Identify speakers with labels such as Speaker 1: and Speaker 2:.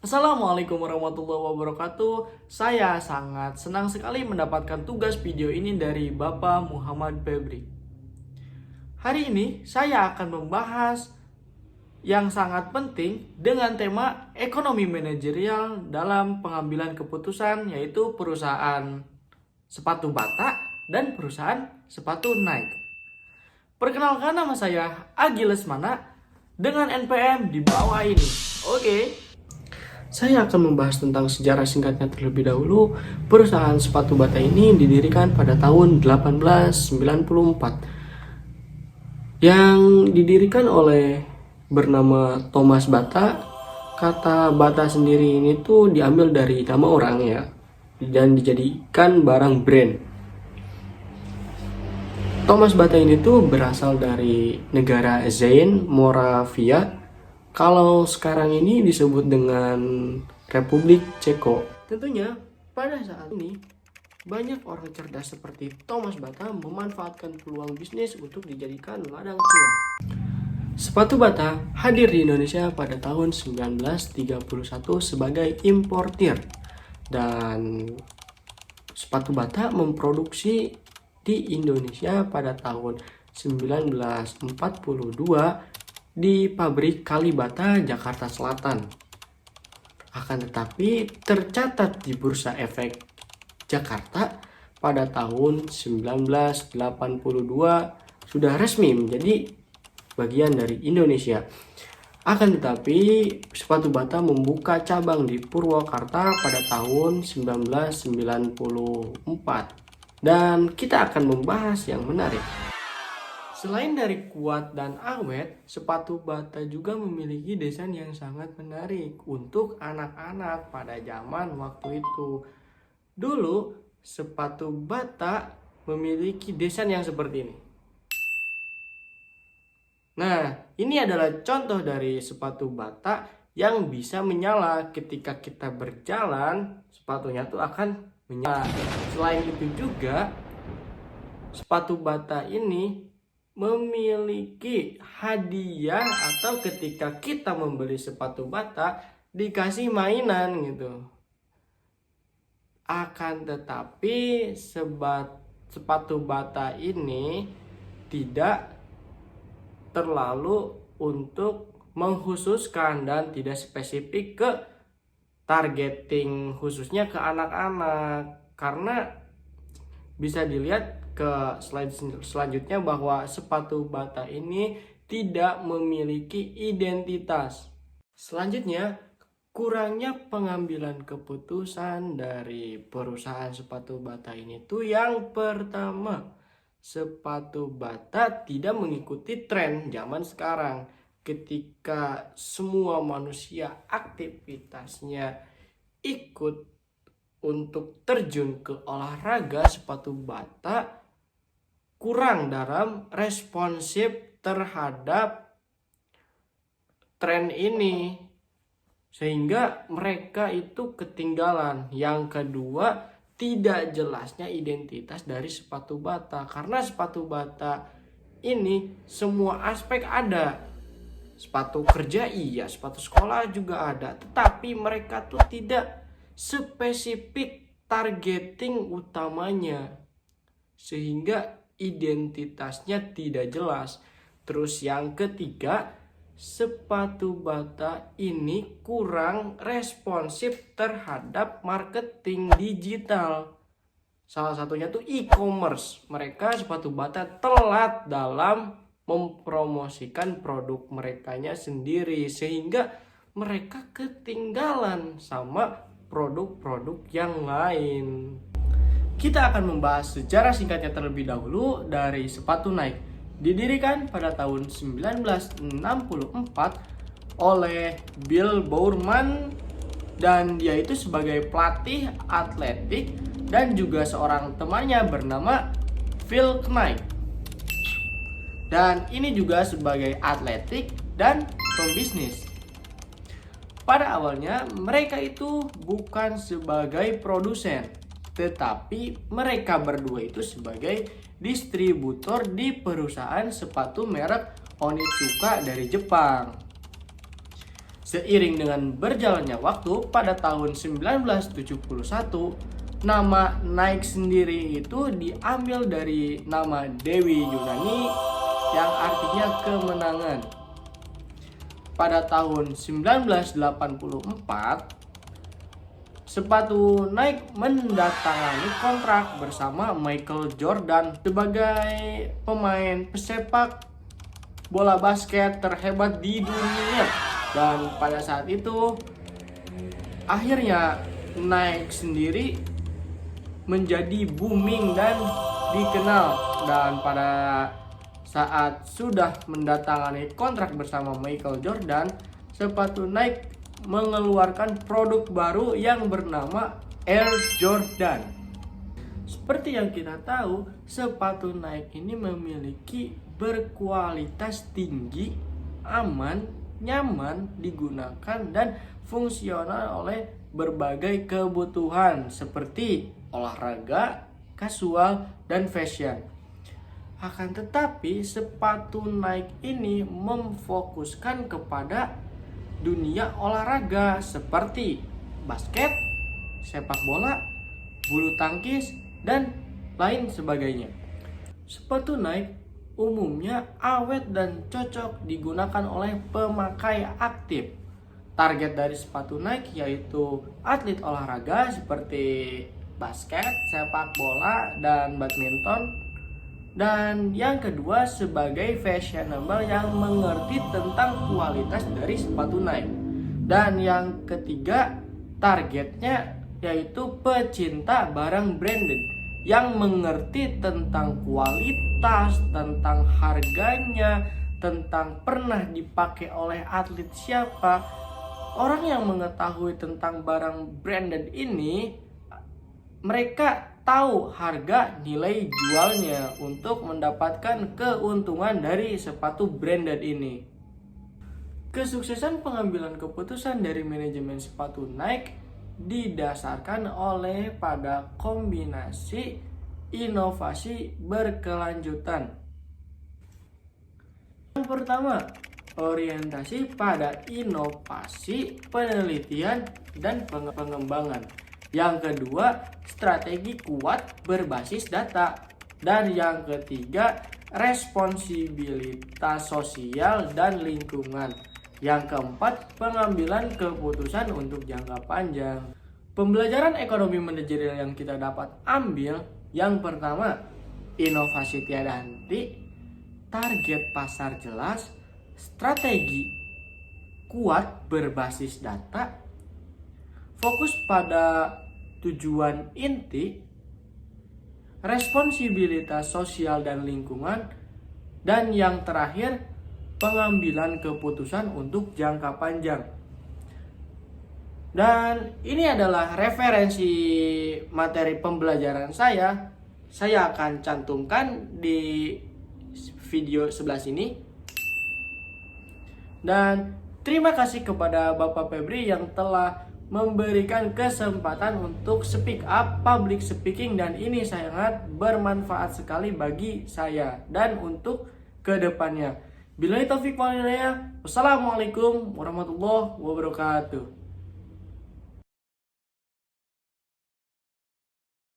Speaker 1: Assalamualaikum warahmatullahi wabarakatuh. Saya sangat senang sekali mendapatkan tugas video ini dari Bapak Muhammad Febri. Hari ini saya akan membahas yang sangat penting dengan tema ekonomi manajerial dalam pengambilan keputusan, yaitu perusahaan sepatu bata dan perusahaan sepatu Nike. Perkenalkan, nama saya Agi Lesmana dengan NPM di bawah ini. Oke. Saya akan membahas tentang sejarah singkatnya terlebih dahulu. Perusahaan sepatu bata ini didirikan pada tahun 1894 yang didirikan oleh bernama Thomas Bata. Kata bata sendiri ini tuh diambil dari nama orang ya, dan dijadikan barang brand. Thomas Bata ini tuh berasal dari negara Zain, Moravia. Kalau sekarang ini disebut dengan Republik Ceko. Tentunya pada saat ini banyak orang cerdas seperti Thomas Bata memanfaatkan peluang bisnis untuk dijadikan ladang cuan. Sepatu bata hadir di Indonesia pada tahun 1931 sebagai importir, dan sepatu bata memproduksi di Indonesia pada tahun 1942 di pabrik Kalibata, Jakarta Selatan. Akan tetapi tercatat di Bursa Efek Jakarta pada tahun 1982 sudah resmi menjadi bagian dari Indonesia. Akan tetapi sepatu bata membuka cabang di Purwakarta pada tahun 1994. Dan kita akan membahas yang menarik. Selain dari kuat dan awet, sepatu bata juga memiliki desain yang sangat menarik untuk anak-anak pada zaman waktu itu. Dulu, sepatu bata memiliki desain yang seperti ini. Nah, ini adalah contoh dari sepatu bata yang bisa menyala ketika kita berjalan. Sepatunya tuh akan menyala. Selain itu juga, sepatu bata ini memiliki hadiah, atau ketika kita membeli sepatu bata dikasih mainan gitu. Akan tetapi sepatu bata ini tidak terlalu untuk mengkhususkan dan tidak spesifik ke targeting khususnya ke anak-anak, karena bisa dilihat ke slide selanjutnya bahwa sepatu bata ini tidak memiliki identitas. Selanjutnya, kurangnya pengambilan keputusan dari perusahaan sepatu bata ini tuh yang pertama, sepatu bata tidak mengikuti tren zaman sekarang. Ketika semua manusia aktivitasnya ikut untuk terjun ke olahraga, sepatu bata kurang dalam responsif terhadap tren ini, sehingga mereka itu ketinggalan. Yang kedua, tidak jelasnya identitas dari sepatu bata, karena sepatu bata ini semua aspek ada. Sepatu kerja iya, sepatu sekolah juga ada, tetapi mereka tuh tidak spesifik targeting utamanya, sehingga identitasnya tidak jelas. Terus yang ketiga, sepatu bata ini kurang responsif terhadap marketing digital. Salah satunya tuh e-commerce. Mereka sepatu bata telat dalam mempromosikan produk merekanya sendiri, sehingga mereka ketinggalan sama produk-produk yang lain. Kita akan membahas sejarah singkatnya terlebih dahulu dari sepatu Nike. Didirikan pada tahun 1964 oleh Bill Bowerman, dan dia itu sebagai pelatih atletik dan juga seorang temannya bernama Phil Knight. Dan ini juga sebagai atletik dan pembisnis. Pada awalnya mereka itu bukan sebagai produsen, tetapi mereka berdua itu sebagai distributor di perusahaan sepatu merek Onitsuka dari Jepang. Seiring dengan berjalannya waktu, pada tahun 1971, nama Nike sendiri itu diambil dari nama Dewi Yunani yang artinya kemenangan. Pada tahun 1984, sepatu Nike mendatangani kontrak bersama Michael Jordan sebagai pemain pesepak bola basket terhebat di dunia. Dan pada saat itu akhirnya Nike sendiri menjadi booming dan dikenal. Dan pada saat sudah mendatangani kontrak bersama Michael Jordan, sepatu Nike mengeluarkan produk baru yang bernama Air Jordan. Seperti yang kita tahu, sepatu Nike ini memiliki berkualitas tinggi, aman, nyaman digunakan, dan fungsional oleh berbagai kebutuhan seperti olahraga, kasual, dan fashion. Akan tetapi, sepatu Nike ini memfokuskan kepada dunia olahraga seperti basket, sepak bola, bulu tangkis, dan lain sebagainya. Sepatu Nike umumnya awet dan cocok digunakan oleh pemakai aktif. Target dari sepatu Nike yaitu atlet olahraga seperti basket, sepak bola, dan badminton. Dan yang kedua sebagai fashionable yang mengerti tentang kualitas dari sepatu Nike. Dan yang ketiga targetnya yaitu pecinta barang branded yang mengerti tentang kualitas, tentang harganya, tentang pernah dipakai oleh atlet siapa. Orang yang mengetahui tentang barang branded ini, mereka tahu harga nilai jualnya untuk mendapatkan keuntungan dari sepatu branded ini. Kesuksesan pengambilan keputusan dari manajemen sepatu Nike didasarkan oleh pada kombinasi inovasi berkelanjutan. Yang pertama, orientasi pada inovasi, penelitian, dan pengembangan. Yang kedua, strategi kuat berbasis data. Dan yang ketiga, responsibilitas sosial dan lingkungan. Yang keempat, pengambilan keputusan untuk jangka panjang. Pembelajaran ekonomi manajerial yang kita dapat ambil, yang pertama, inovasi tiada henti, target pasar jelas, strategi kuat berbasis data, fokus pada tujuan inti, responsibilitas sosial dan lingkungan, dan yang terakhir, pengambilan keputusan untuk jangka panjang. Dan ini adalah referensi materi pembelajaran saya. Saya akan cantumkan di video sebelah sini. Dan terima kasih kepada Bapak Febri yang telah memberikan kesempatan untuk speak up, public speaking, dan ini sangat bermanfaat sekali bagi saya dan untuk kedepannya. Billahi taufiq wal hidayah. Wassalamualaikum warahmatullahi wabarakatuh.